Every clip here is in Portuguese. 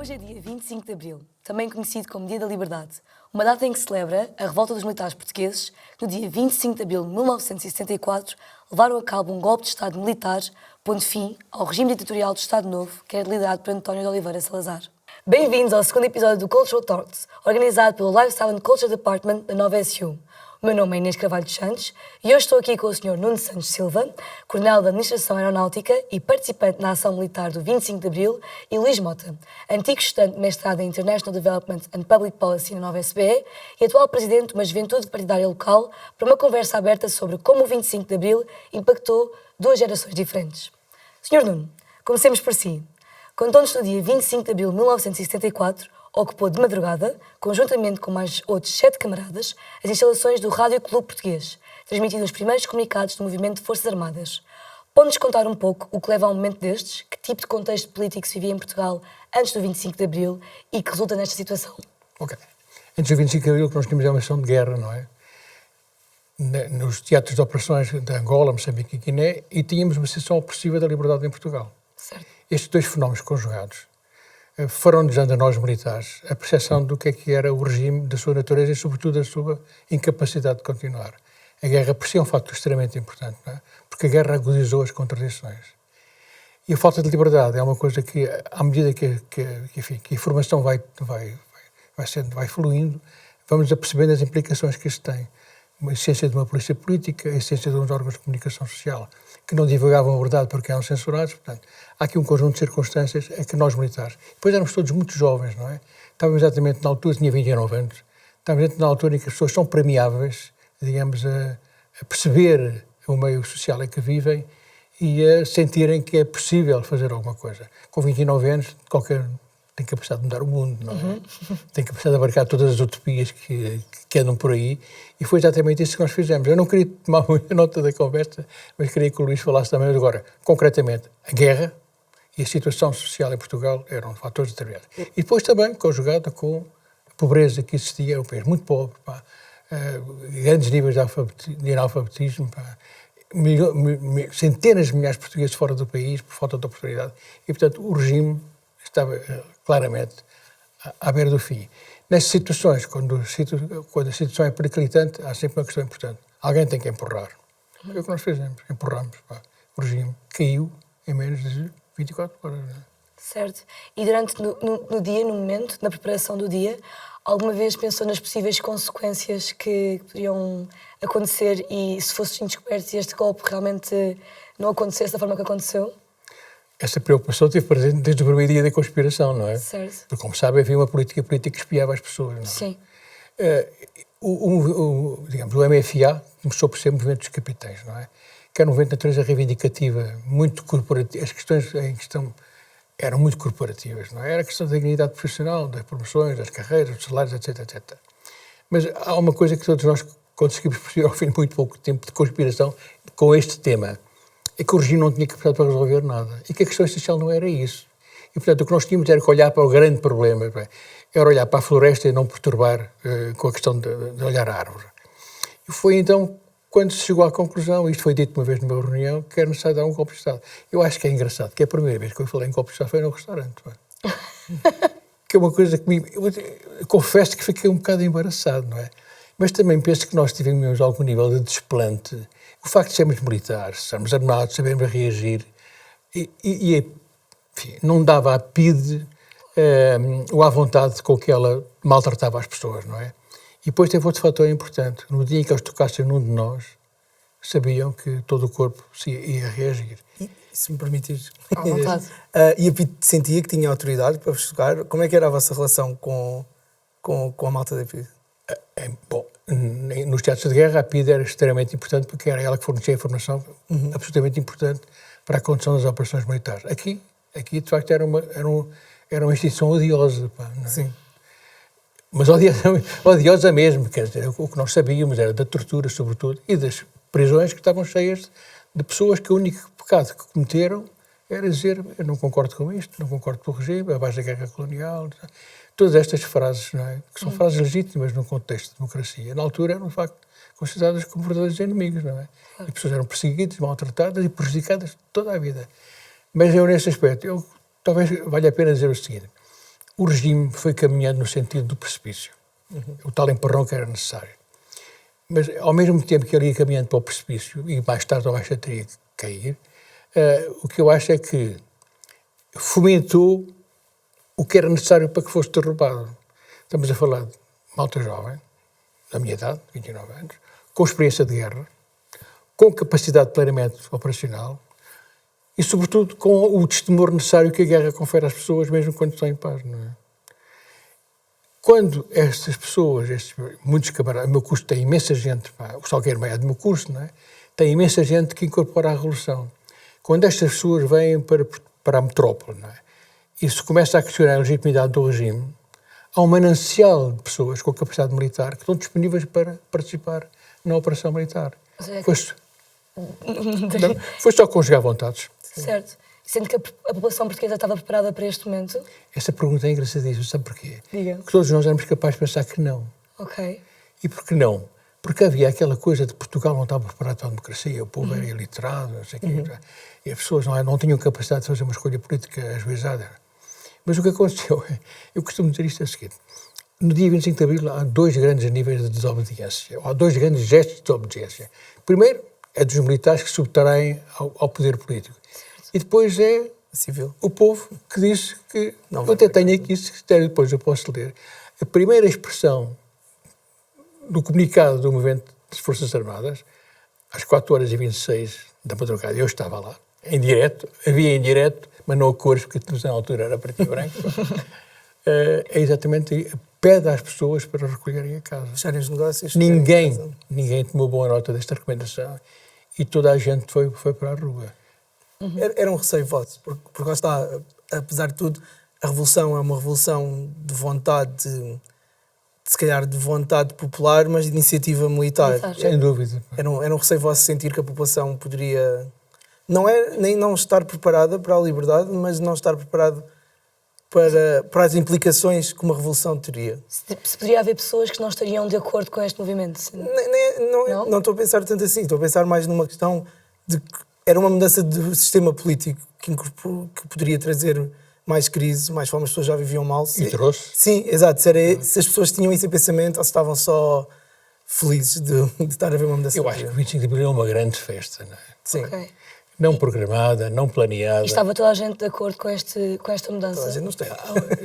Hoje é dia 25 de Abril, também conhecido como Dia da Liberdade, uma data em que se celebra a revolta dos militares portugueses, que no dia 25 de Abril de 1974 levaram a cabo um golpe de Estado militar, pondo fim ao regime ditatorial do Estado Novo, que era liderado por António de Oliveira Salazar. Bem-vindos ao segundo episódio do Cultural Talks, organizado pelo Lifestyle and Culture Department da Nova SU. O meu nome é Inês Carvalho dos Santos e hoje estou aqui com o Sr. Nuno Santos Silva, Coronel da Administração Aeronáutica e participante na ação militar do 25 de Abril, e Luís Mota, antigo estudante de mestrado em International Development and Public Policy na Nova SBE e atual presidente de uma juventude partidária local, para uma conversa aberta sobre como o 25 de Abril impactou duas gerações diferentes. Sr. Nuno, comecemos por si. Contou-nos no dia 25 de Abril de 1974, ocupou de madrugada, conjuntamente com mais outros 7 camaradas, as instalações do Rádio Clube Português, transmitindo os primeiros comunicados do movimento de Forças Armadas. Pode-nos contar um pouco o que leva a um momento destes, que tipo de contexto político se vivia em Portugal antes do 25 de Abril e que resulta nesta situação? Ok. Antes do 25 de Abril, o que nós tínhamos é uma ação de guerra, não é? Nos teatros de operações de Angola, Moçambique e Guiné, e tínhamos uma situação opressiva da liberdade em Portugal. Certo. Estes dois fenómenos conjugados foram-nos dando a nós militares a percepção do que era o regime, da sua natureza e, sobretudo, da sua incapacidade de continuar. A guerra, por si, é um fator extremamente importante, não é? Porque a guerra agudizou as contradições. E a falta de liberdade é uma coisa que, à medida que a informação vai fluindo, vamos apercebendo as implicações que isso tem. A essência de uma polícia política, a essência de uns órgãos de comunicação social, que não divulgavam a verdade porque eram censurados. Portanto, há aqui um conjunto de circunstâncias a que nós militares... Depois éramos todos muito jovens, não é? Estávamos exatamente na altura, tinha 29 anos, estávamos na altura em que as pessoas são premiáveis, digamos, a perceber o meio social em que vivem e a sentirem que é possível fazer alguma coisa. Com 29 anos, qualquer tem capacidade de mudar o mundo, não é? Tem capacidade de abarcar todas as utopias que andam por aí, e foi exatamente isso que nós fizemos. Eu não queria tomar muita nota da conversa, mas queria que o Luís falasse também. Agora, concretamente, a guerra e a situação social em Portugal eram fatores determinantes. E depois também conjugada com a pobreza que existia, era um país muito pobre, grandes níveis de analfabetismo, centenas de milhares de portugueses fora do país por falta de oportunidade, e, portanto, o regime estava claramente à beira do fim. Nessas situações, quando a situação é periclitante, há sempre uma questão importante. Alguém tem que empurrar. Foi o que nós fizemos, empurramos. O regime caiu em menos de 24 horas. Certo. E durante, no dia, no momento, na preparação do dia, alguma vez pensou nas possíveis consequências que poderiam acontecer e se fossem descobertos e este golpe realmente não acontecesse da forma que aconteceu? Essa preocupação esteve presente desde o primeiro dia da conspiração, não é? Certo. Porque, como sabe, havia uma política que espiava as pessoas, não é? Sim. Digamos, o MFA começou por ser movimento dos capitães, não é? Que era um movimento de natureza reivindicativa, muito corporativa. As questões em questão eram muito corporativas, não é? Era a questão da dignidade profissional, das promoções, das carreiras, dos salários, etc, etc. Mas há uma coisa que todos nós conseguimos perceber ao fim de muito pouco tempo de conspiração com este tema. É que o regime não tinha capacidade para resolver nada. E que a questão essencial não era isso. E, portanto, o que nós tínhamos era que olhar para o grande problema. Era olhar para a floresta e não perturbar com a questão de olhar a árvore. E foi então quando se chegou à conclusão, isto foi dito uma vez numa reunião, que era necessário dar um golpe de Estado. Eu acho que é engraçado, que é a primeira vez que eu falei em golpe de Estado foi num restaurante. Que é uma coisa que eu confesso que fiquei um bocado embaraçado, não é? Mas também penso que nós tivemos algum nível de desplante. O facto de sermos militares, sermos armados, sabermos reagir, enfim, não dava à PIDE ou à vontade com que ela maltratava as pessoas, não é? E depois teve outro fator importante. No dia em que eles tocassem num de nós, sabiam que todo o corpo ia reagir. E, se me permitires, à vontade. E a PIDE sentia que tinha autoridade para vos tocar. Como é que era a vossa relação com a malta da PIDE? Bom, nos teatros de guerra a PIDE era extremamente importante porque era ela que fornecia a informação absolutamente importante para a condução das operações militares. Aqui de facto, era uma instituição odiosa. Não é? Sim. Mas odiosa mesmo, quer dizer, o que nós sabíamos era da tortura, sobretudo, e das prisões que estavam cheias de pessoas que o único pecado que cometeram era dizer: eu não concordo com isto, não concordo com o regime, abaixo da guerra colonial. Todas estas frases, não é? Que são frases legítimas num contexto de democracia. Na altura eram, de facto, consideradas como verdadeiros inimigos, não é? E as pessoas eram perseguidas, maltratadas e prejudicadas toda a vida. Mas eu, nesse aspecto, talvez valha a pena dizer o seguinte: o regime foi caminhando no sentido do precipício. O tal empurrão que era necessário. Mas, ao mesmo tempo que ele ia caminhando para o precipício, e mais tarde ou mais tarde teria que cair, o que eu acho é que fomentou o que era necessário para que fosse derrubado. Estamos a falar de malta jovem, da minha idade, 29 anos, com experiência de guerra, com capacidade plenamente operacional e, sobretudo, com o destemor necessário que a guerra confere às pessoas, mesmo quando estão em paz, não é? Quando estas pessoas, muitos camaradas, o meu curso tem imensa gente, o Salgueiro Maia é do meu curso, não é? Tem imensa gente que incorpora a Revolução. Quando estas pessoas vêm para a metrópole, não é? E se começa a questionar a legitimidade do regime, há um manancial de pessoas com capacidade militar que estão disponíveis para participar na operação militar. Foi só conjugar vontades. Certo. Sendo que a população portuguesa estava preparada para este momento? Essa pergunta é engraçadíssima, sabe porquê? Diga. Porque todos nós éramos capazes de pensar que não. Ok. E por que não? Porque havia aquela coisa de Portugal não estava preparado para a democracia, o povo era iliterado, não sei o quê, e as pessoas não tinham capacidade de fazer uma escolha política ajuizada. Mas o que aconteceu, eu costumo dizer isto, é o seguinte: no dia 25 de Abril há dois grandes níveis de desobediência, há dois grandes gestos de desobediência. Primeiro é dos militares que se subtraem ao poder político. E depois é Civil. O povo que disse que... Não eu até tenho aqui, se quiser, depois eu posso ler. A primeira expressão do comunicado do movimento das Forças Armadas, às 4h26 da madrugada, eu estava lá, em direto, havia em direto, mas não a cores, porque a televisão na altura era preto e branco, é exatamente, pede às pessoas para recolherem a casa. Fecharem os negócios. Ninguém tomou boa nota desta recomendação e toda a gente foi para a rua. Era um receio vosso, porque lá está, apesar de tudo, a revolução é uma revolução de vontade, se calhar de vontade popular, mas de iniciativa militar. Sem dúvida. Era um receio vosso sentir que a população poderia... Não é nem não estar preparada para a liberdade, mas não estar preparado para as implicações que uma revolução teria. Se poderia haver pessoas que não estariam de acordo com este movimento? Não estou a pensar tanto assim, estou a pensar mais numa questão de que era uma mudança do sistema político que poderia trazer mais crise, mais fome, as pessoas já viviam mal. E trouxe? Sim, exato. Se as pessoas tinham esse pensamento ou se estavam só felizes de estar a ver uma mudança. Eu acho que o 25 de Abril é uma grande festa, não é? Sim. Okay. Não programada, não planeada. E estava toda a gente de acordo com esta mudança? Toda a gente não está.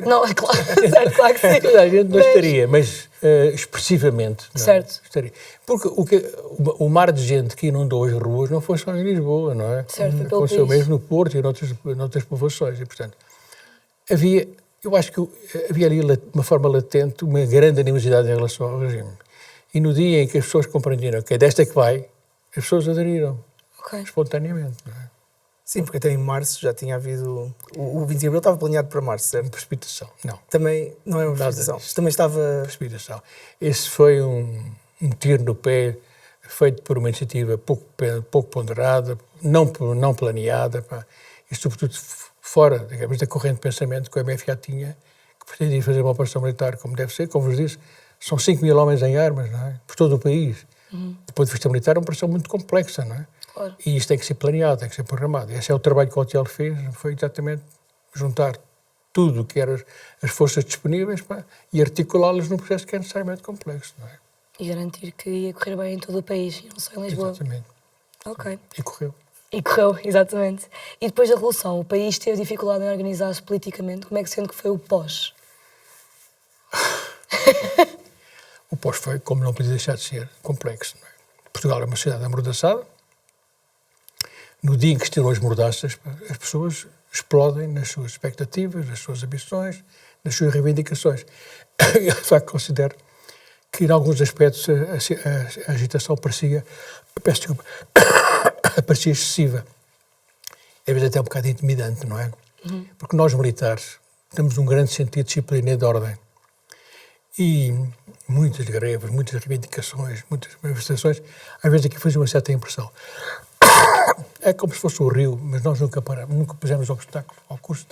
Não, é claro, certo, claro que sim. Toda a gente não estaria, mas expressivamente. Não, certo. Estaria. Porque o mar de gente que inundou as ruas não foi só em Lisboa, não é? Certo, aconteceu mesmo no Porto e noutras povoações. E, portanto, eu acho que havia ali, de uma forma latente, uma grande animosidade em relação ao regime. E no dia em que as pessoas compreenderam que é desta que vai, as pessoas aderiram. Okay. Espontaneamente, não é? Sim, porque até em março já tinha havido... O 25 de Abril estava planeado para março, certo? Precipitação, não. Também não é uma precipitação. Também estava... Precipitação. Esse foi um tiro no pé feito por uma iniciativa pouco ponderada, não planeada, e sobretudo fora, digamos, da corrente de pensamento que o MFA tinha, que pretendia fazer uma operação militar como deve ser. Como vos disse, são 5.000 homens em armas, não é? Por todo o país. Do ponto de vista militar é uma operação muito complexa, não é? Claro. E isso tem que ser planeado, tem que ser programado. E esse é o trabalho que o hotel fez, foi exatamente juntar tudo o que eram as forças disponíveis e articulá-las num processo que é necessariamente complexo, não é? E garantir que ia correr bem em todo o país, e não só em Lisboa. Exatamente. Ok. E correu. E correu, exatamente. E depois da Revolução, o país teve dificuldade em organizar-se politicamente. Como é que sendo que foi o pós? O pós foi, como não podia deixar de ser, complexo, não é? Portugal é uma cidade amordaçada. No dia em que estiram as mordaças, as pessoas explodem nas suas expectativas, nas suas ambições, nas suas reivindicações. Eu, de facto, considero que, em alguns aspectos, a agitação parecia excessiva. Às vezes até um bocado intimidante, não é? Porque nós, militares, temos um grande sentido de disciplina e de ordem. E muitas greves, muitas reivindicações, muitas manifestações, às vezes aqui fazia uma certa impressão. É como se fosse o rio, mas nós nunca paramos, nunca pusemos obstáculo ao curso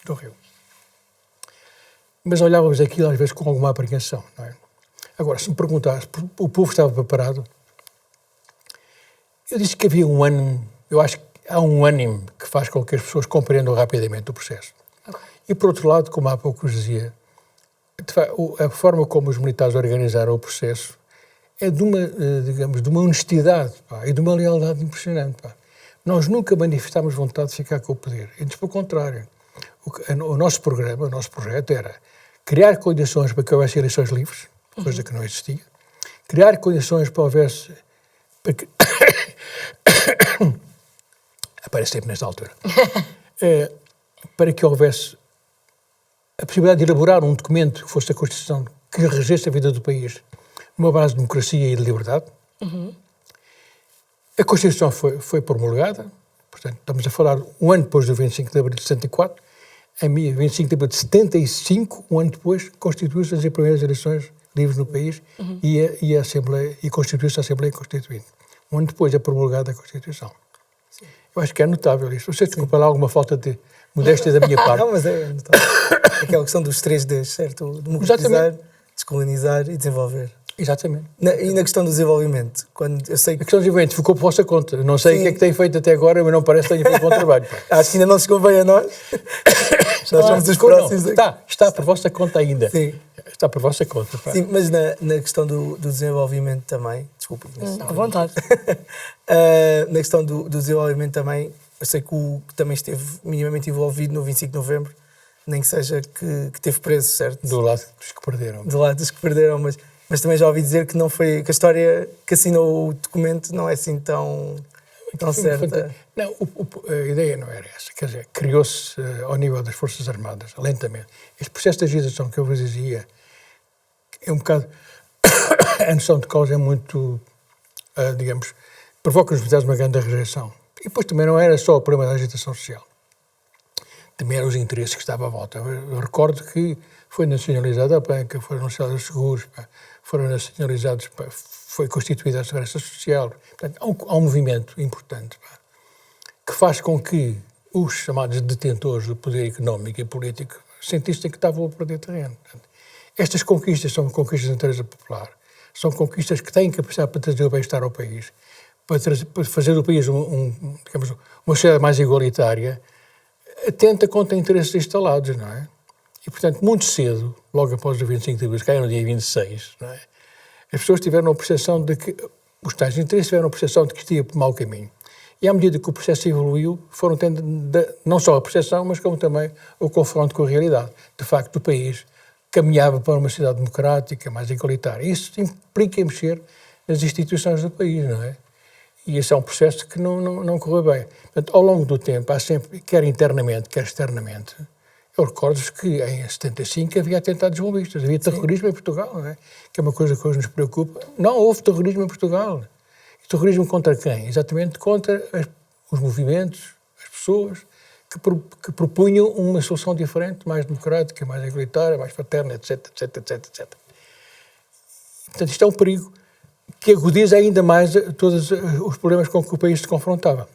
do rio. Mas olhávamos aquilo às vezes com alguma apreensão, não é? Agora, se me perguntasse, o povo estava preparado? Eu disse que havia um ânimo, eu acho que há um ânimo que faz com que as pessoas compreendam rapidamente o processo. Okay. E, por outro lado, como há pouco vos dizia, a forma como os militares organizaram o processo é de uma, digamos, de uma honestidade, pá, e de uma lealdade impressionante. Pá. Nós nunca manifestámos vontade de ficar com o poder. Antes, pelo contrário. O nosso programa, o nosso projeto era criar condições para que houvesse eleições livres, coisa que não existia, criar condições para houvesse... Para que... Aparece sempre nesta altura. Para que houvesse a possibilidade de elaborar um documento que fosse a Constituição que regesse a vida do país numa base de democracia e de liberdade. A Constituição foi promulgada, portanto, estamos a falar um ano depois do 25 de abril de 64, em 25 de abril de 75, um ano depois, constituiu-se as primeiras eleições livres no país e constituiu-se a Assembleia Constituinte. Um ano depois é promulgada a Constituição. Sim. Eu acho que é notável isto. Você desculpa lá alguma falta de modéstia da minha parte. Não, mas é notável. Aquela questão dos 3 Ds, certo? Democratizar, descolonizar e desenvolver. Exatamente. E na questão do desenvolvimento, quando eu sei que... A questão do desenvolvimento ficou por vossa conta. Não sei o que é que tem feito até agora, mas não parece que tenha feito bom trabalho. Acho que ainda não chegou bem a nós. Nós somos os próximos. Está por vossa conta ainda. Sim. Está por vossa conta. Pá. Sim, mas na questão do desenvolvimento também, desculpe. À vontade. Na questão do desenvolvimento também, eu sei que também esteve minimamente envolvido no 25 de novembro, nem que seja que teve preso, certo? Do lado dos que perderam. Do lado dos que perderam, mas também já ouvi dizer que não foi, que a história que assinou o documento não é assim tão certa. Não, a ideia não era essa. Quer dizer, criou-se ao nível das Forças Armadas, lentamente. Este processo de agitação que eu vos dizia é um bocado... a noção de causa é muito, digamos, provoca nos militares uma grande rejeição. E depois também não era só o problema da agitação social. Também eram os interesses que estavam à volta. Eu recordo que foi nacionalizada a banca, foram nacionalizados os seguros, foram nacionalizados, foi constituída a segurança social. Portanto, há um movimento importante que faz com que os chamados detentores do poder económico e político sentissem que estavam a perder terreno. Portanto, estas conquistas são conquistas de natureza popular, são conquistas que têm capacidade para trazer o bem-estar ao país, para fazer do país digamos, uma sociedade mais igualitária, atenta contra interesses instalados, não é? E, portanto, muito cedo, logo após o 25 de abril, que caiu no dia 26, não é? As pessoas tiveram a percepção de que, os tais interesses tiveram a percepção de que isto ia por mau caminho. E à medida que o processo evoluiu, foram tendo não só a percepção, mas como também o confronto com a realidade. De facto, o país caminhava para uma sociedade democrática, mais igualitária. Isso implica mexer nas instituições do país, não é? E esse é um processo que não correu bem. Portanto, ao longo do tempo, há sempre, quer internamente, quer externamente, eu recordo-vos que em 75 havia atentados bombistas, havia terrorismo em Portugal, não é? Que é uma coisa que hoje nos preocupa. Não houve terrorismo em Portugal. E terrorismo contra quem? Exatamente contra os movimentos, as pessoas que propunham uma solução diferente, mais democrática, mais igualitária, mais fraterna, etc, etc, etc, etc. Portanto, isto é um perigo que agudiza ainda mais todos os problemas com que o país se confrontava.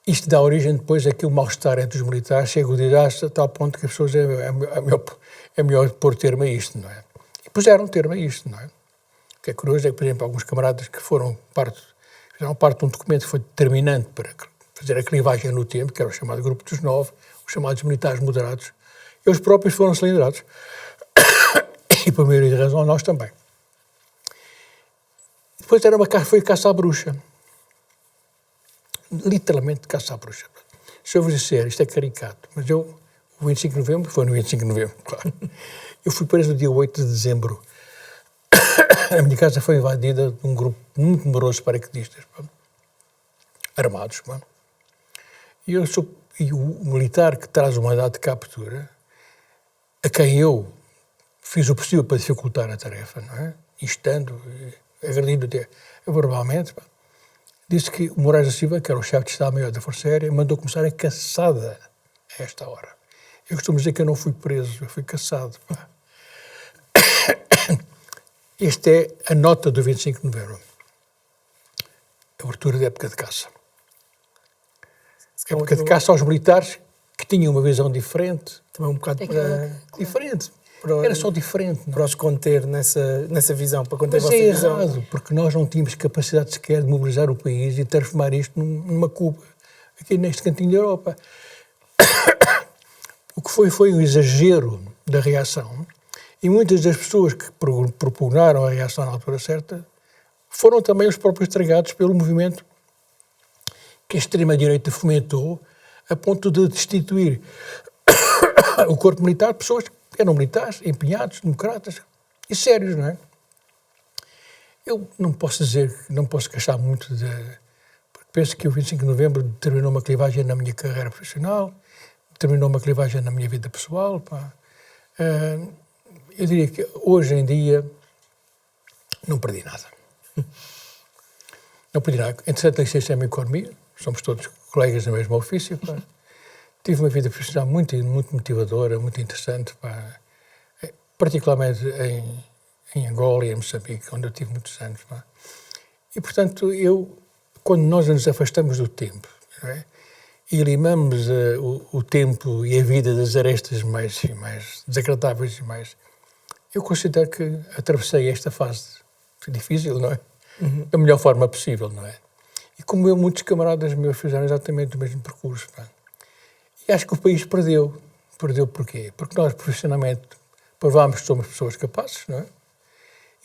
Isto dá origem depois a que o mal-estar entre os militares se agudizasse a tal ponto que as pessoas é melhor pôr termo a isto, não é? E puseram termo a isto, não é? O que é curioso é que, por exemplo, alguns camaradas que fizeram parte de um documento que foi determinante para fazer a crivagem no tempo, que era o chamado Grupo dos 9, os chamados militares moderados, eles próprios foram cilindrados. E, por maioria de razão, nós também. Depois foi caça à bruxa. Literalmente caça à bruxa. Se eu vos disser, isto é caricato, mas o 25 de novembro, foi no 25 de novembro, claro. Eu fui preso no dia 8 de dezembro. A minha casa foi invadida de um grupo muito numeroso de paraquedistas, armados. E o militar que traz o mandato de captura, a quem eu fiz o possível para dificultar a tarefa, não é? Instando, agredindo até verbalmente, disse que o Moraes da Silva, que era o chefe de Estado-Maior da Força Aérea, mandou começar a caçada a esta hora. Eu costumo dizer que eu não fui preso, eu fui caçado. Esta é a nota do 25 de novembro. Abertura da época de caça. Época de caça aos militares que tinham uma visão diferente. Também um bocado para... Diferente. Era só diferente. Não? Para os conter nessa visão, para conter a vossa visão. Mas é errado, porque nós não tínhamos capacidade sequer de mobilizar o país e transformar isto numa Cuba, aqui neste cantinho da Europa. O que foi um exagero da reação, e muitas das pessoas que propugnaram a reação na altura certa foram também os próprios estragados pelo movimento que a extrema-direita fomentou, a ponto de destituir o corpo militar de pessoas que eram militares, empenhados, democratas e sérios, não é? Eu não posso dizer, não posso queixar muito porque penso que o 25 de novembro determinou uma clivagem na minha carreira profissional, determinou uma clivagem na minha vida pessoal, pá. Eu diria que hoje em dia não perdi nada. Não perdi nada. Entretanto, licenciei-me em Economia, somos todos colegas do mesmo ofício, pá. Tive uma vida profissional muito motivadora, muito interessante, pá. Particularmente em Angola e em Moçambique, onde eu tive muitos anos, pá. E, portanto, quando nós nos afastamos do tempo, não é? E limamos o tempo e a vida das arestas mais desagradáveis e mais... Eu considero que atravessei esta fase difícil, não é? Da melhor forma possível, não é? E como muitos camaradas meus fizeram exatamente o mesmo percurso, pá. E acho que o país perdeu. Perdeu porquê? Porque nós, profissionalmente, provámos que somos pessoas capazes, não é?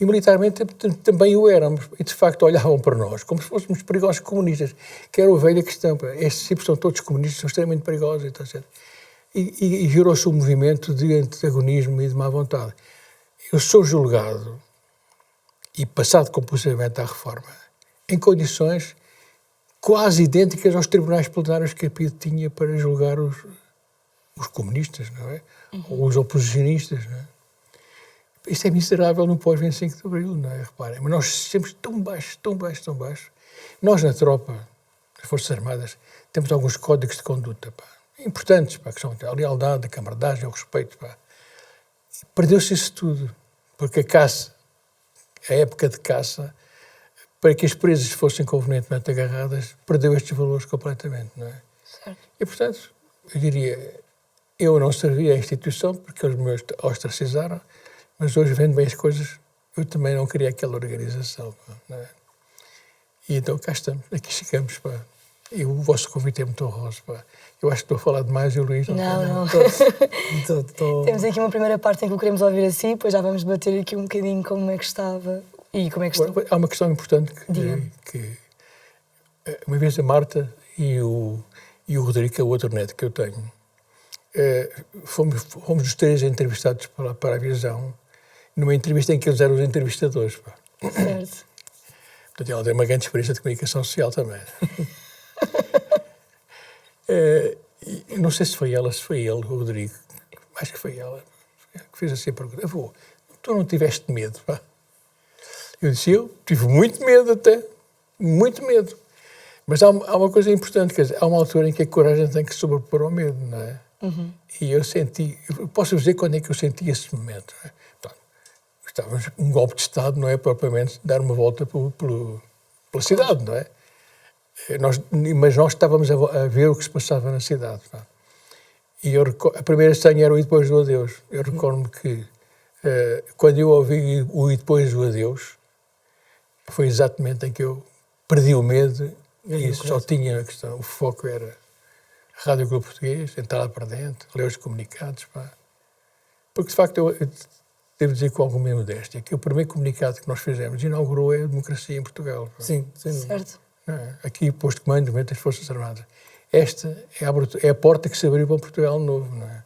E militarmente também o éramos. E, de facto, olhavam para nós como se fôssemos perigosos comunistas. Que era a velha questão. Pá. Estes tipos são todos comunistas, são extremamente perigosos. E gerou-se um movimento de antagonismo e de má vontade. Eu sou julgado, e passado compulsivamente à reforma, em condições quase idênticas aos tribunais plenários que a PIDE tinha para julgar os comunistas, não é? Ou os oposicionistas, não é? Isto é miserável no pós-25 de Abril, não é? Reparem, mas nós sempre tão baixos, tão baixos, tão baixos. Nós, na tropa, nas Forças Armadas, temos alguns códigos de conduta, pá, importantes, pá, que são a lealdade, a camaradagem, o respeito, pá. Perdeu-se isso tudo, porque a caça, a época de caça, para que as presas fossem convenientemente agarradas, perdeu estes valores completamente, não é? Certo. E, portanto, eu diria, eu não servi à instituição porque eles me ostracizaram, mas hoje, vendo bem as coisas, eu também não queria aquela organização, não é? E então cá estamos, aqui chegamos, pá. E o vosso convite é muito honroso, pá. Eu acho que estou a falar demais e o Luís... Não. Temos aqui uma primeira parte em que o queremos ouvir assim, depois já vamos debater aqui um bocadinho como é que estava e como é que está. Há uma questão importante que uma vez a Marta e o Rodrigo, que é o outro neto que eu tenho, fomos os três entrevistados para a Visão, numa entrevista em que eles eram os entrevistadores. Pá. Certo. Portanto, ela tem uma grande experiência de comunicação social também. Não sei se foi ela, se foi ele, o Rodrigo. Acho que foi ela que fez assim a pergunta. Tu não tiveste medo, pá? Eu disse, eu tive muito medo até. Muito medo. Mas há uma coisa importante, quer dizer, há uma altura em que a coragem tem que sobrepor ao medo, não é? E eu posso dizer quando é que eu senti esse momento. Não é? Portanto, estávamos um golpe de Estado, não é propriamente dar uma volta pela cidade, não é? Mas nós estávamos a ver o que se passava na cidade. Pá. E a primeira senha era o E Depois do Adeus. Eu recordo-me que quando eu ouvi o E Depois do Adeus, foi exatamente em que eu perdi o medo e isso só tinha a questão. O foco era a Rádio Clube Português, entrar lá para dentro, ler os comunicados. Pá. Porque, de facto, eu devo dizer com alguma modéstia que o primeiro comunicado que nós fizemos inaugurou a democracia em Portugal. Pá. Sim, sem dúvida. Certo. Aqui, posto de comando das Forças Armadas. Esta é a porta que se abriu para um Portugal novo, não é?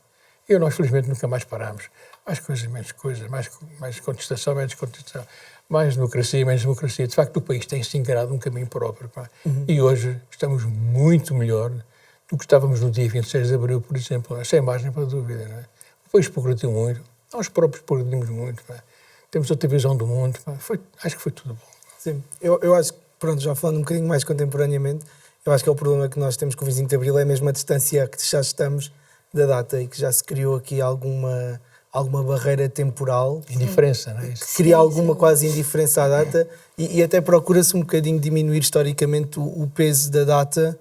E nós, felizmente, nunca mais parámos. Mais coisas, menos coisas, mais contestação, menos contestação, mais democracia, menos democracia. De facto, o país tem-se encarado um caminho próprio. Pá. E hoje estamos muito melhor do que estávamos no dia 26 de Abril, por exemplo, sem margem para dúvida, não é? O país progrediu muito, nós próprios progredimos muito, pá. Temos outra visão do mundo, pá. Acho que foi tudo bom. Sim, eu acho que, pronto, já falando um bocadinho mais contemporaneamente, eu acho que é o problema que nós temos com o 25 de Abril, é mesmo a distância que já estamos da data e que já se criou aqui alguma barreira temporal. Indiferença, não é? Cria alguma quase indiferença à data e até procura-se um bocadinho diminuir historicamente o peso da data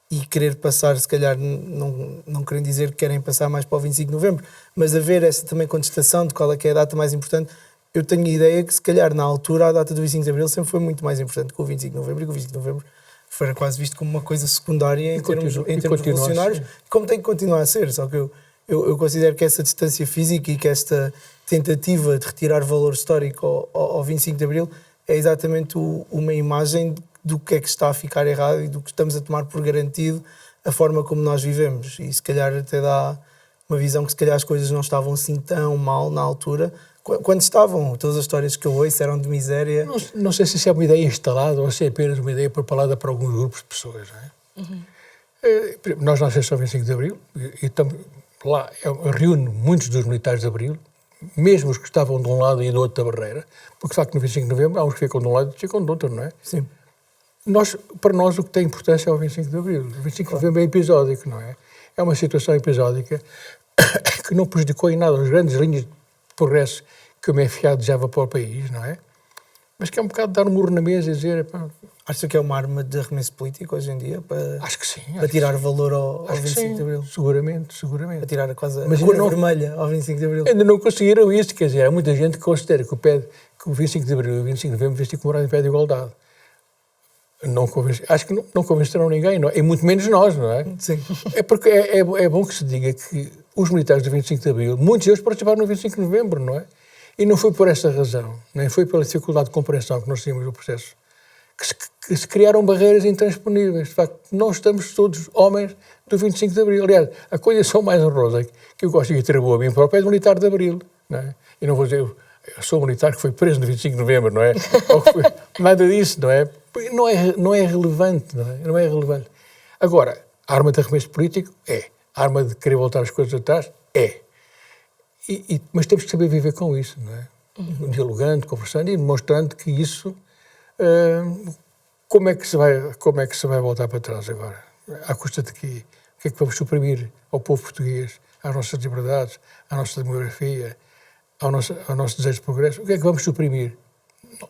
e querer passar, se calhar, não querem dizer que querem passar mais para o 25 de Novembro, mas haver essa também contestação de qual é que é a data mais importante. Eu tenho a ideia que, se calhar, na altura, a data do 25 de Abril sempre foi muito mais importante que o 25 de Novembro, e que o 25 de Novembro foi quase visto como uma coisa secundária em termos revolucionários, como tem que continuar a ser. Só que eu considero que essa distância física e que esta tentativa de retirar valor histórico ao 25 de Abril é exatamente uma imagem do que é que está a ficar errado e do que estamos a tomar por garantido a forma como nós vivemos. E se calhar até dá uma visão que se calhar as coisas não estavam assim tão mal na altura, quando estavam. Todas as histórias que eu ouço eram de miséria. Não sei se isso é uma ideia instalada ou se é apenas uma ideia propalada por alguns grupos de pessoas, não é? Nós nascemos só 25 de Abril e estamos lá, reúne muitos dos militares de Abril, mesmo os que estavam de um lado e do outro da barreira, porque de facto no 25 de Novembro há uns que ficam de um lado e outros ficam do outro, não é? Sim. Para nós o que tem importância é o 25 de Abril. O 25 de Novembro é episódico, não é? É uma situação episódica que não prejudicou em nada as grandes linhas de progresso que o MFA desejava para o país, não é? Mas que é um bocado dar um murro na mesa e dizer... Pá, acha que é uma arma de arremesso político hoje em dia? acho que sim. Para tirar valor ao 25 sim, de Abril? Seguramente. Para tirar quase a Mas cor ainda não- vermelha ao 25 de Abril? Ainda não conseguiram isso, quer dizer, há muita gente que considera que o 25 de Abril e o 25 de Novembro vestem comemorado em pé de igualdade. Acho que não convenceram ninguém, não é? E muito menos nós, não é? Sim. É porque é bom que se diga que os militares do 25 de Abril, muitos deles participaram no 25 de Novembro, não é? E não foi por essa razão, nem foi pela dificuldade de compreensão que nós tínhamos do processo, que se criaram barreiras intransponíveis. De facto, nós estamos todos homens do 25 de Abril. Aliás, a coisa mais honrosa que eu gosto de atribuir a mim próprio é de militar de Abril, não é? E não vou dizer, eu sou um militar que foi preso no 25 de Novembro, não é? Ou que foi, nada disso, não é? Não é relevante, não é? Não é relevante. Agora, a arma de arremesso político é. A arma de querer voltar as coisas atrás é. Mas temos que saber viver com isso, não é? Dialogando, conversando e demonstrando que isso... como é que se vai voltar para trás agora? À custa de quê? O que é que vamos suprimir ao povo português, às nossas liberdades, à nossa demografia, ao nosso desejo de progresso? O que é que vamos suprimir?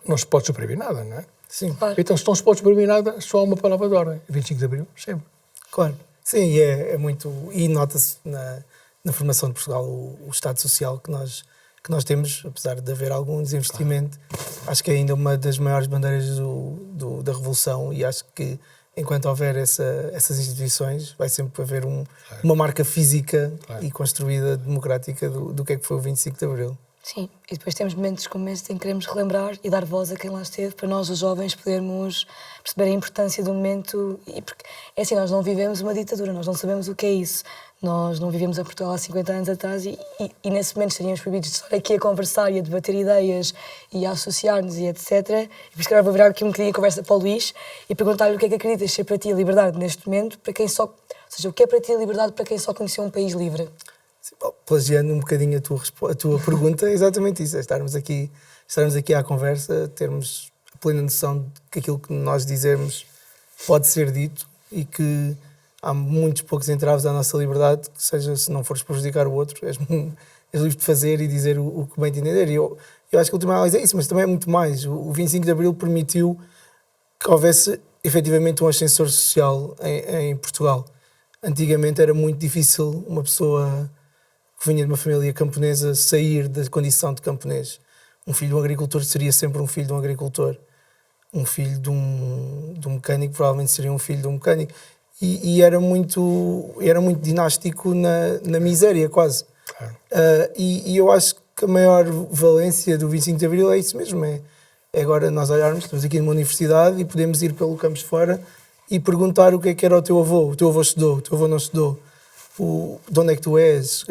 Não se pode suprimir nada, não é? Sim. Claro. Então, se não se pode suprimir nada, só há uma palavra de ordem. 25 de Abril, sempre. Claro. Sim, e é muito... E nota-se na formação de Portugal o Estado Social que nós temos, apesar de haver algum desinvestimento. Claro. Acho que é ainda uma das maiores bandeiras da Revolução e acho que enquanto houver essas instituições vai sempre haver uma marca física e construída democrática do que é que foi o 25 de Abril. Sim, e depois temos momentos como este em que queremos relembrar e dar voz a quem lá esteve, para nós, os jovens, podermos perceber a importância do momento. E porque, é assim, nós não vivemos uma ditadura, nós não sabemos o que é isso. Nós não vivemos em Portugal há 50 anos atrás e nesse momento estaríamos proibidos de estar aqui a conversar e a debater ideias e a associar-nos e etc. E por isso que agora vou virar aqui um bocadinho a conversa para o Luís e perguntar-lhe o que é que acreditas ser para ti a liberdade neste momento, para quem só... Ou seja, o que é para ti a liberdade para quem só conheceu um país livre? Sim, plagiando um bocadinho a tua pergunta, é exatamente isso, é estarmos aqui à conversa, termos a plena noção de que aquilo que nós dizemos pode ser dito e que há muitos poucos entraves à nossa liberdade, que seja, se não fores prejudicar o outro, és livre de fazer e dizer o que bem te entender. E eu acho que a última análise é isso, mas também é muito mais. O 25 de Abril permitiu que houvesse efetivamente um ascensor social em Portugal. Antigamente era muito difícil uma pessoa que vinha de uma família camponesa sair da condição de camponês. Um filho de um agricultor seria sempre um filho de um agricultor. Um filho de um mecânico provavelmente seria um filho de um mecânico. E era muito dinástico na miséria, quase. Claro. E eu acho que a maior valência do 25 de Abril é isso mesmo. É agora nós olharmos, estamos aqui numa universidade e podemos ir pelo campus fora e perguntar o que é que era o teu avô. O teu avô estudou, o teu avô não estudou. De onde é que tu és?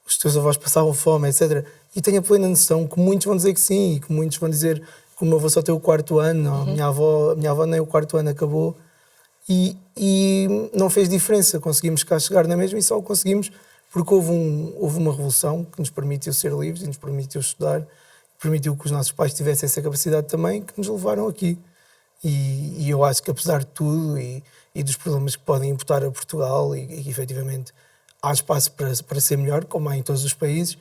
Os teus avós passavam fome, etc. E tenho a plena noção que muitos vão dizer que sim, e que muitos vão dizer que o meu avô só tem o 4º ano, a minha avó nem o 4º ano acabou. E não fez diferença, conseguimos cá chegar na mesma e só o conseguimos porque houve uma revolução que nos permitiu ser livres e nos permitiu estudar, permitiu que os nossos pais tivessem essa capacidade também, que nos levaram aqui. E eu acho que apesar de tudo e dos problemas que podem imputar a Portugal e que efetivamente há espaço para ser melhor, como há em todos os países,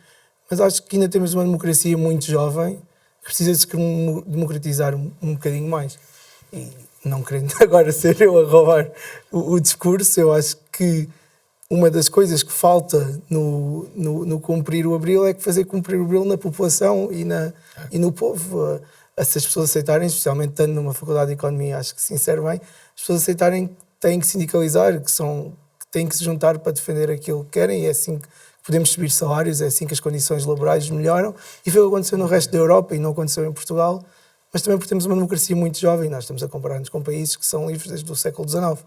mas acho que ainda temos uma democracia muito jovem que precisa de se democratizar um bocadinho mais. E não querendo agora ser eu a roubar o discurso, eu acho que uma das coisas que falta no cumprir o Abril é que fazer cumprir o Abril na população e no povo. Se as pessoas aceitarem, especialmente estando numa faculdade de Economia, acho que se insere bem, as pessoas aceitarem que têm que sindicalizar, que têm que se juntar para defender aquilo que querem, e é assim que podemos subir salários, é assim que as condições laborais melhoram, e foi o que aconteceu no resto da Europa e não aconteceu em Portugal, mas também porque temos uma democracia muito jovem, nós estamos a comparar-nos com países que são livres desde o século XIX.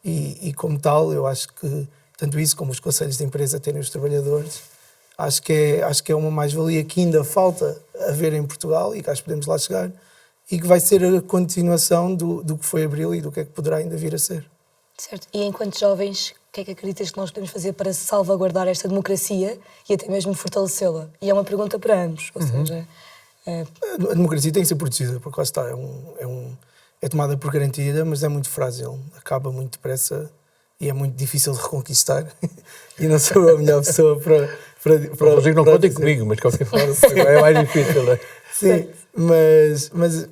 E como tal, eu acho que tanto isso como os conselhos de empresa terem os trabalhadores, acho que é uma mais-valia que ainda falta haver em Portugal e que acho que podemos lá chegar, e que vai ser a continuação do que foi Abril e do que é que poderá ainda vir a ser. Certo. E enquanto jovens, o que é que acreditas que nós podemos fazer para salvaguardar esta democracia e até mesmo fortalecê-la? E é uma pergunta para ambos, ou seja... A democracia tem que ser protegida, porque lá está, é tomada por garantida, mas é muito frágil, acaba muito depressa e é muito difícil de reconquistar. E não sou a melhor pessoa para Não contem comigo, mas de qualquer forma é mais difícil, não é? Sim, mas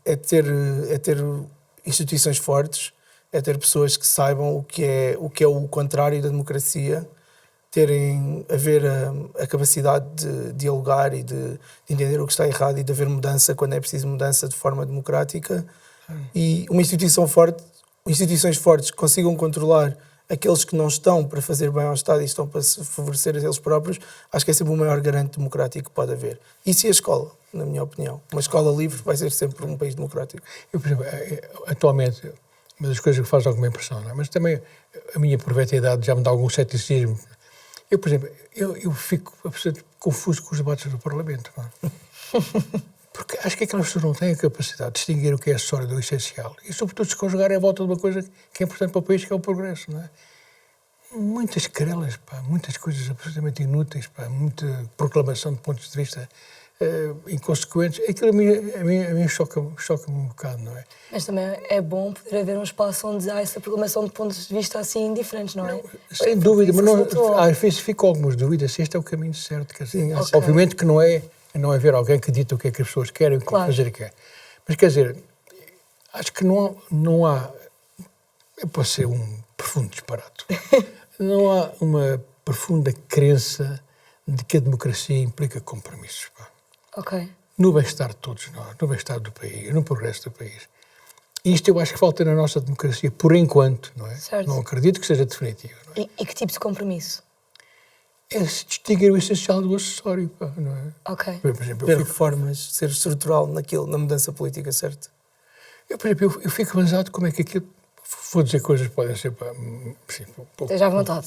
é ter instituições fortes, é ter pessoas que saibam o que é o contrário da democracia, haver a capacidade de dialogar e de entender o que está errado e de haver mudança quando é preciso mudança de forma democrática. E uma instituição forte, instituições fortes que consigam controlar aqueles que não estão para fazer bem ao Estado e estão para se favorecer a eles próprios, acho que é sempre o maior garante democrático que pode haver. Isso e a escola, na minha opinião. Uma escola livre vai ser sempre um país democrático. Eu, por exemplo, atualmente, uma das coisas que faz alguma impressão, não é? Mas também a minha proveta idade já me dá algum ceticismo. Eu, por exemplo, eu fico absolutamente confuso com os debates do Parlamento. Não é? Porque acho que aquelas pessoas não têm a capacidade de distinguir o que é acessório do essencial. E, sobretudo, se conjugarem à volta de uma coisa que é importante para o país, que é o progresso. Não é? Muitas querelas, muitas coisas absolutamente inúteis, muita proclamação de pontos de vista inconsequentes. Aquilo a mim choca-me um bocado, não é? Mas também é bom poder haver um espaço onde há essa proclamação de pontos de vista assim diferentes, não é? Não, sem dúvida, mas não, às vezes fico algumas dúvidas se este é o caminho certo. Quer dizer, Sim, obviamente que não é haver alguém que dita o que é que as pessoas querem, o que fazer o que é. Mas quer dizer, acho que não há pode ser um profundo disparate, não há uma profunda crença de que a democracia implica compromissos. Ok. No bem-estar de todos nós, no bem-estar do país, no progresso do país. Isto eu acho que falta na nossa democracia, por enquanto, não é? Certo. Não acredito que seja definitivo. Não é? E que tipo de compromisso? É se distinguir o essencial do acessório, não é? Ok. Por exemplo, Ver reformas, ser estrutural na mudança política, certo? por exemplo, eu fico avançado como é que aquilo... Vou dizer coisas que podem ser... Sim, um pouco, Esteja à vontade.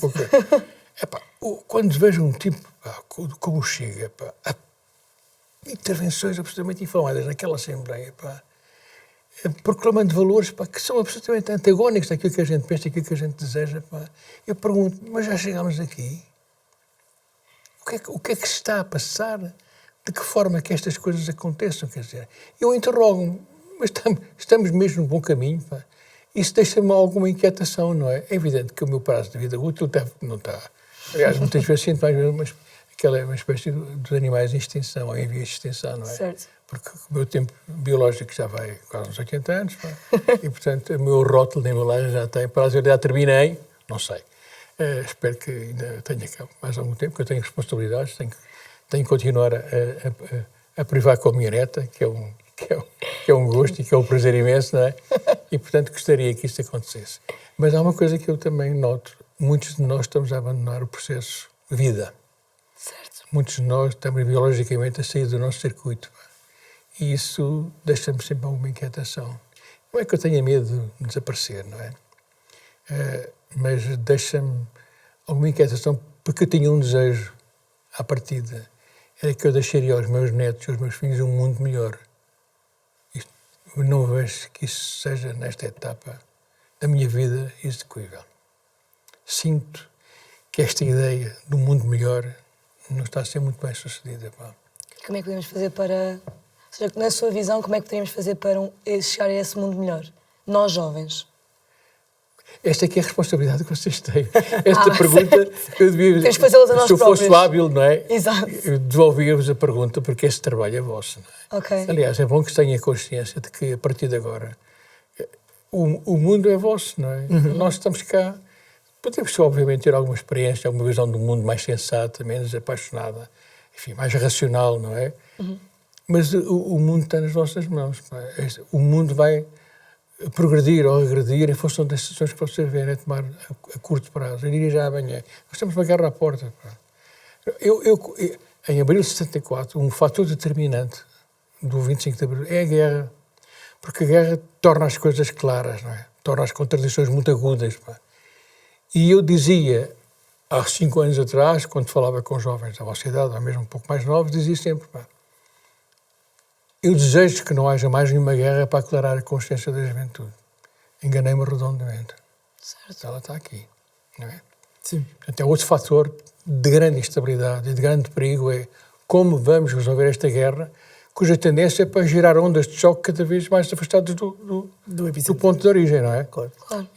Quando vejo um tipo como Chega, intervenções absolutamente infamadas naquela Assembleia, proclamando valores que são absolutamente antagónicos daquilo que a gente pensa e daquilo que a gente deseja. Eu pergunto, mas já chegámos aqui? O que é que se está a passar? De que forma é que estas coisas aconteçam? Quer dizer, eu interrogo-me, mas estamos mesmo no bom caminho? Isso deixa-me alguma inquietação, não é? É evidente que o meu prazo de vida útil não está. Aliás, muitas vezes sinto mais uma espécie dos animais em extinção, ou em vias de extinção, não é? Certo. Porque o meu tempo biológico já vai quase uns 80 anos, e, portanto, o meu rótulo de embalagem já tem prazo de validade, terminei, não sei. Espero que ainda tenha mais algum tempo, porque eu tenho responsabilidades, tenho que continuar a privar com a minha neta, que é um gosto e que é um prazer imenso, não é? E, portanto, gostaria que isso acontecesse. Mas há uma coisa que eu também noto, muitos de nós estamos a abandonar o processo de vida. Certo. Muitos de nós estamos biologicamente a sair do nosso circuito. E isso deixa-me sempre alguma inquietação. Não é que eu tenha medo de desaparecer, não é? Mas deixa-me alguma inquietação, porque eu tinha um desejo à partida. Era que eu deixaria aos meus netos e aos meus filhos um mundo melhor. Eu não vejo que isso seja, nesta etapa da minha vida, execuível. Sinto que esta ideia de um mundo melhor não está a ser muito bem sucedida. Como é que podemos fazer para... Ou seja, na sua visão, como é que poderíamos fazer para chegar a esse mundo melhor? Nós, jovens. Esta aqui é a responsabilidade que vocês têm. Esta pergunta, eu devia... Temos que fazê-las a nós se eu fosse próprios. hábil, não é? Exato. Eu devolvia-vos a pergunta, porque esse trabalho é vosso, não é? Ok. Aliás, é bom que tenha consciência de que, a partir de agora, o mundo é vosso, não é? Nós estamos cá. Podemos, obviamente, ter alguma experiência, alguma visão do mundo mais sensata, menos apaixonada, enfim, mais racional, não é? Mas o mundo está nas vossas mãos. O mundo vai progredir ou regredir em função das decisões que vocês vierem a tomar a curto prazo. Eu diria já amanhã. Nós temos uma guerra à porta. Em abril de 74, um fator determinante do 25 de abril é a guerra. Porque a guerra torna as coisas claras, não é? Torna as contradições muito agudas. E eu dizia, há 5 anos atrás, quando falava com jovens da vossa idade, ou mesmo um pouco mais novos, dizia sempre, eu desejo que não haja mais nenhuma guerra para aclarar a consciência da juventude. Enganei-me redondamente. Certo. Ela está aqui, não é? Sim. Portanto, é outro fator de grande instabilidade e de grande perigo, é como vamos resolver esta guerra, cuja tendência é para gerar ondas de choque cada vez mais afastadas do ponto de origem, não é? Claro.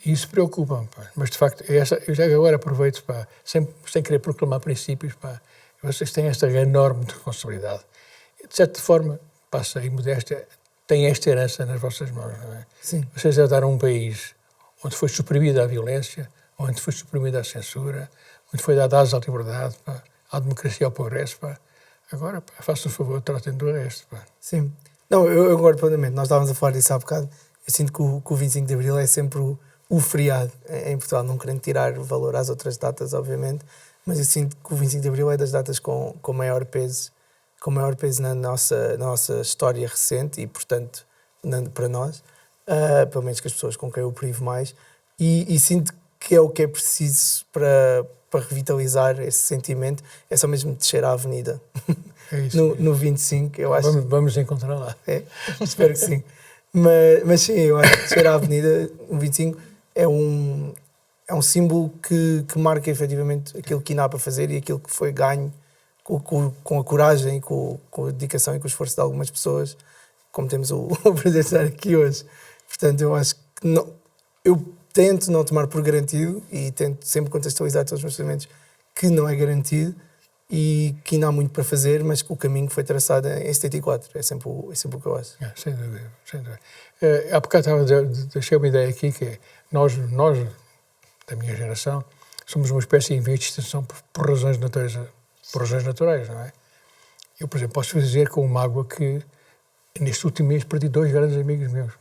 E isso preocupa-me. Mas, de facto, eu já agora aproveito, sem querer proclamar princípios, vocês têm esta enorme responsabilidade. De certa forma, passa aí modéstia, têm esta herança nas vossas mãos, não é? Sim. Vocês herdaram um país onde foi suprimida a violência, onde foi suprimida a censura, onde foi dada asa à liberdade, à democracia e ao progresso. Agora, façam o favor, tratem do resto. Sim. Não, eu concordo plenamente. Nós estávamos a falar disso há bocado. Eu sinto que o 25 de Abril é sempre o feriado em Portugal, não querendo tirar valor às outras datas, obviamente, mas eu sinto que o 25 de Abril é das datas com maior peso na nossa história recente e, portanto, para nós, pelo menos que as pessoas com quem eu privo mais, e sinto que é o que é preciso para revitalizar esse sentimento, é só mesmo descer à avenida. É isso no 25, eu acho. Vamos encontrar lá. Espero que sim. Mas sim, eu acho que descer à avenida, o 25, é um símbolo que marca efetivamente aquilo que ainda há para fazer e aquilo que foi ganho com a coragem, com a dedicação e com o esforço de algumas pessoas, como temos o prazer de estar aqui hoje. Portanto, eu acho que eu tento não tomar por garantido e tento sempre contextualizar todos os meus pensamentos que não é garantido e que ainda há muito para fazer, mas que o caminho foi traçado em 74. É sempre o que eu acho. Sem dúvida, sem dúvida. Há bocado deixei uma ideia aqui, que é nós, da minha geração, somos uma espécie em vias de extinção por razões de natureza, por razões naturais, não é? Eu, por exemplo, posso dizer com mágoa que neste último mês perdi 2 grandes amigos meus.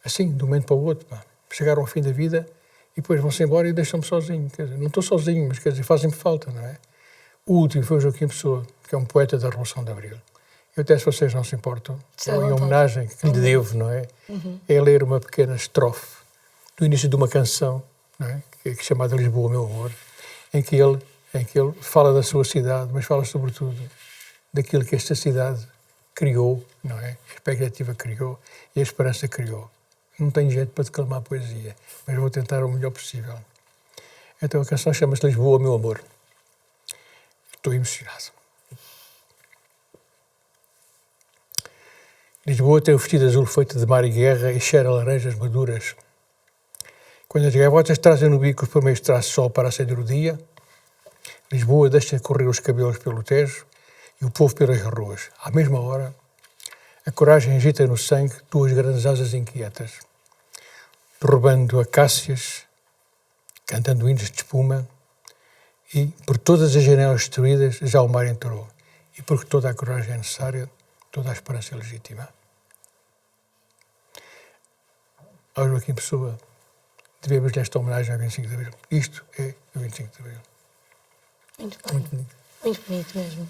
Assim, de um momento para o outro, chegaram ao fim da vida e depois vão-se embora e deixam-me sozinho. Quer dizer, não estou sozinho, mas quer dizer, fazem-me falta, não é? O último foi o Joaquim Pessoa, que é um poeta da Revolução de Abril. Eu até, se vocês não se importam, em homenagem que lhe devo, não é? É ler uma pequena estrofe do início de uma canção, não é? Que é chamada Lisboa, meu amor, em que ele fala da sua cidade, mas fala sobretudo daquilo que esta cidade criou, não é? A expectativa criou e a esperança criou. Não tenho jeito para declamar poesia, mas vou tentar o melhor possível. Então a canção chama-se Lisboa, meu amor. Estou emocionado. Lisboa tem o vestido azul feito de mar e guerra e cheira a laranjas maduras. Quando as gaivotas trazem no bico os primeiros traços de sol para acender o dia, Lisboa deixa correr os cabelos pelo Tejo e o povo pelas ruas. À mesma hora, a coragem agita no sangue 2 grandes asas inquietas, derrubando acácias, cantando hinos de espuma, e por todas as janelas destruídas já o mar entrou. E porque toda a coragem é necessária, toda a esperança é legítima. Ao Joaquim Pessoa, devemos-lhe esta homenagem ao 25 de Abril. Isto é o 25 de Abril. Muito bem. Muito bonito. Muito bonito mesmo.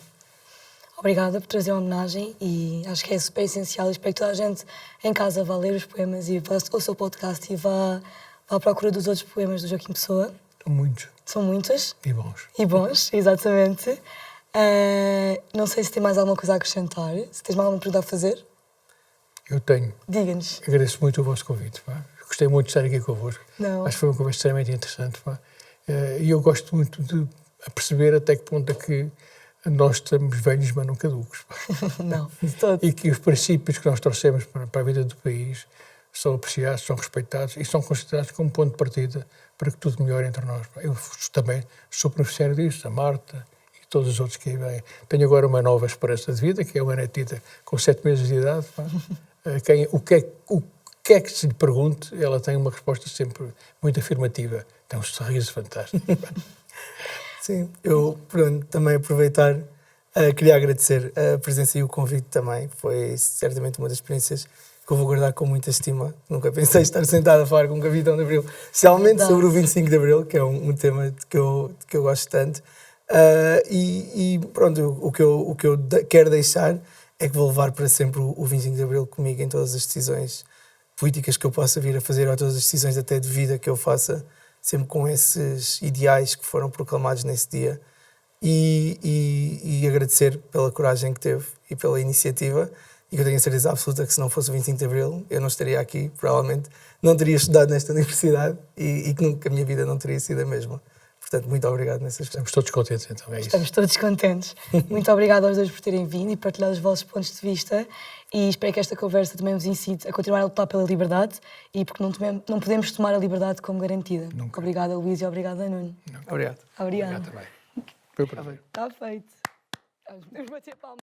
Obrigada por trazer a homenagem e acho que é super essencial. Espero que toda a gente em casa vá ler os poemas e ouça o podcast e vá à procura dos outros poemas do Joaquim Pessoa. São muitos. São muitos. E bons. E bons, exatamente. Não sei se tem mais alguma coisa a acrescentar. Se tens mais alguma pergunta a fazer. Eu tenho. Diga-nos. Agradeço muito o vosso convite. Gostei muito de estar aqui convosco. Não. Acho que foi uma conversa extremamente interessante. E eu gosto muito de perceber até que ponto é que nós estamos velhos, mas não caducos. Não, de todo. E que os princípios que nós trouxemos para a vida do país são apreciados, são respeitados e são considerados como ponto de partida para que tudo melhore entre nós. Eu também sou beneficiário disso, a Marta e todos os outros que aí vêm. Tenho agora uma nova esperança de vida, que é uma netita com 7 meses de idade. O que é que se lhe pergunte, ela tem uma resposta sempre muito afirmativa. Tem um sorriso fantástico. Sim, eu também aproveitar, queria agradecer a presença e o convite também. Foi certamente uma das experiências que eu vou guardar com muita estima. Nunca pensei estar sentado a falar com um capitão de Abril, especialmente sobre o 25 de Abril, que é um tema que eu gosto tanto. E pronto, o que eu quero deixar é que vou levar para sempre o 25 de Abril comigo em todas as decisões políticas que eu possa vir a fazer, ou todas as decisões até de vida que eu faça, sempre com esses ideais que foram proclamados nesse dia. E agradecer pela coragem que teve e pela iniciativa, e que eu tenho a certeza absoluta que se não fosse o 25 de Abril eu não estaria aqui, provavelmente não teria estudado nesta universidade e que nunca a minha vida não teria sido a mesma. Portanto, muito obrigado nessas questões. Estamos todos contentes, então é isso. Estamos todos contentes. Muito obrigada aos dois por terem vindo e partilhado os vossos pontos de vista, e espero que esta conversa também vos incite a continuar a lutar pela liberdade, e porque não podemos tomar a liberdade como garantida. Nunca. Obrigada, Luís, e obrigada, Nuno. Obrigado. Obrigada. Obrigado também. Foi um prazer. Está feito. Vamos bater palmas.